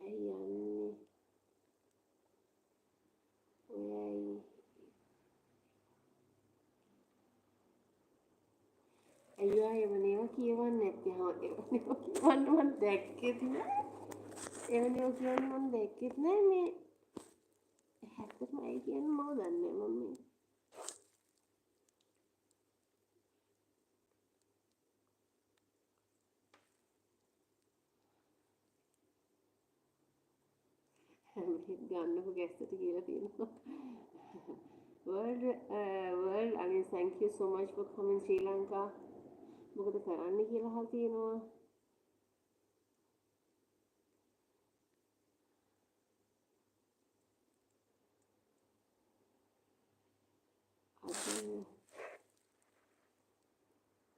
ඇයි යන්නේ ඔයයි අයියා එවනේවා කියවන්නේ නැත්තේ හා එවනේවා කියවන්න මම දැක්කෙත් නෑ එවනේවා කියවන්න මම දැක්කෙත් නෑ මේ හැත්තටම ඇයි කියන්නේ මම දන්නේ නෑ මම මෙහෙත් ගන්නකො ගැස්සට කියලා තියෙනවා world I mean thank you so much for coming Sri Lanka මොකද කරන්න කියලා අහලා තියෙනවා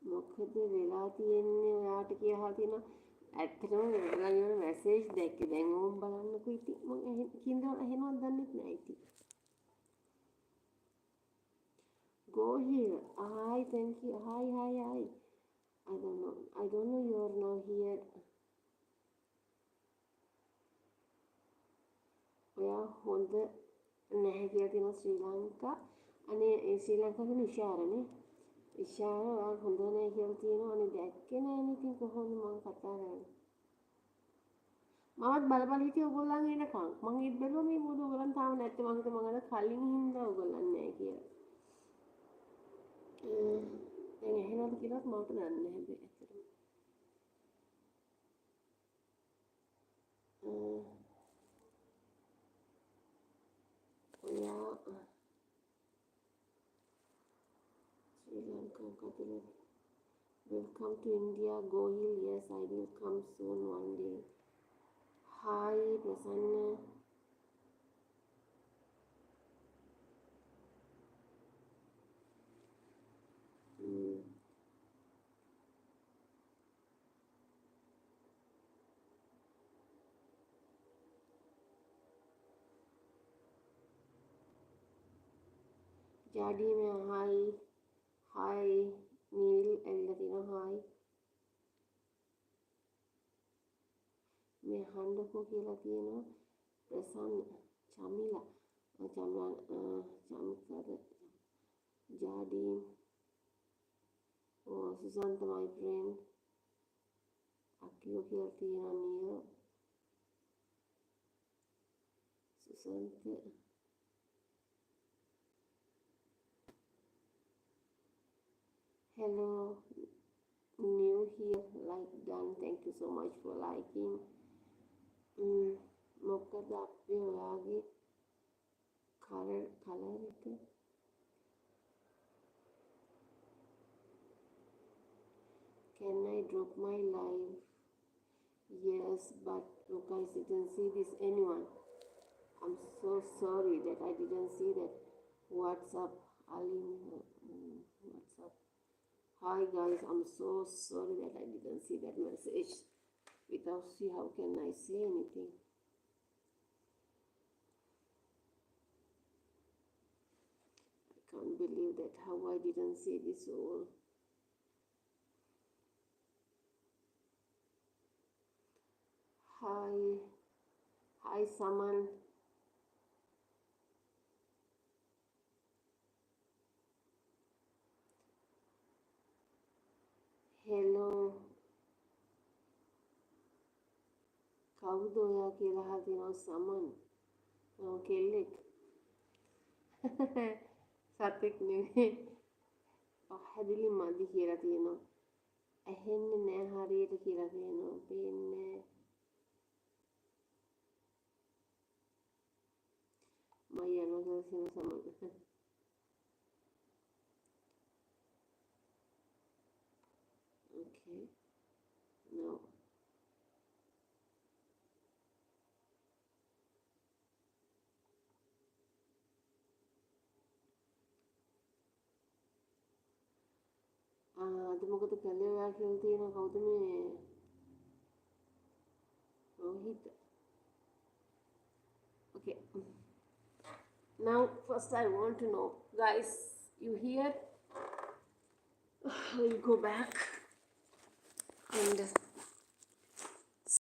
මොකද වෙලා තියෙන්නේ ඔයාට කියලා අහලා තියෙනවා ඇත්තටම ඔයාලා යන මැසේජ් දැක්කේ දැන් ඕම් බලන්නකෝ ඉතින් මම කින්දෝ ඇහෙනවද දන්නෙත් නෑ ඉතින් go here hi thank you hi I don't know you're now here ඔයා හොඳ නැහැ කියලා තියෙනවා ශ්‍රී ලංකා අනේ ඒ ශ්‍රී ලංකාවේ ඉෂාරනේ ඉෂාර ඔයා හොඳ නැහැ කියලා තියෙනවා අනේ දැක්කේ නෑනේ ඉතින් කොහොමද මම කතා කරන්නේ මමත් බල හිටියේ ඔයගොල්ලන් එනකන් මම ඒත් බැලුවා මේ මොකද ඔයගොල්ලන් තාම නැත්තේ මම හිතුවා මම අර කලින් හින්දා ඔයගොල්ලන් නැහැ කියලා දැන් එහෙනවද කියලාත් මට දන්නේ නැහැ හැබැයි ඇත්තටම ඔයා ශ්‍රී Lanka කතල welcome to India go hill yes I will come soon one day hi Prasanna जाडी में हाय नील एल्लतिनो हाय මේ හඬකෝ කියලා තියෙනවා ප්‍රසන්න චමිලා චමිකාද ජාඩි සුසන්ත my friend අකියෝ කියලා තියෙනවා නියෝ Susantha hello new here like done thank you so much for liking මොකද අපේ ඔයාගේ කලර් එක can I drop my live yes but you guys didn't see this anyone I'm so sorry that I didn't see that what's up Alim what's up hi guys I'm so sorry that I didn't see that message without see how can I say anything I can't believe that how I didn't see this all hi Saman hello කවුද ඔයා කියලා අහලා තියෙනවා සමන් කෙල්ලෙක් සතෙක් නෙවෙයි පහදලි මදි කියලා තියෙනවා ඇහෙන්නේ නැහැ හරියට කියලා තියෙනවා පේන්නේ මම යනවා කියලා සමන් okay no අද මොකද කළේ ඔයා කියලා තියෙනවා කවුද මේ Rohitha okay now first I want to know guys you here we'll go back and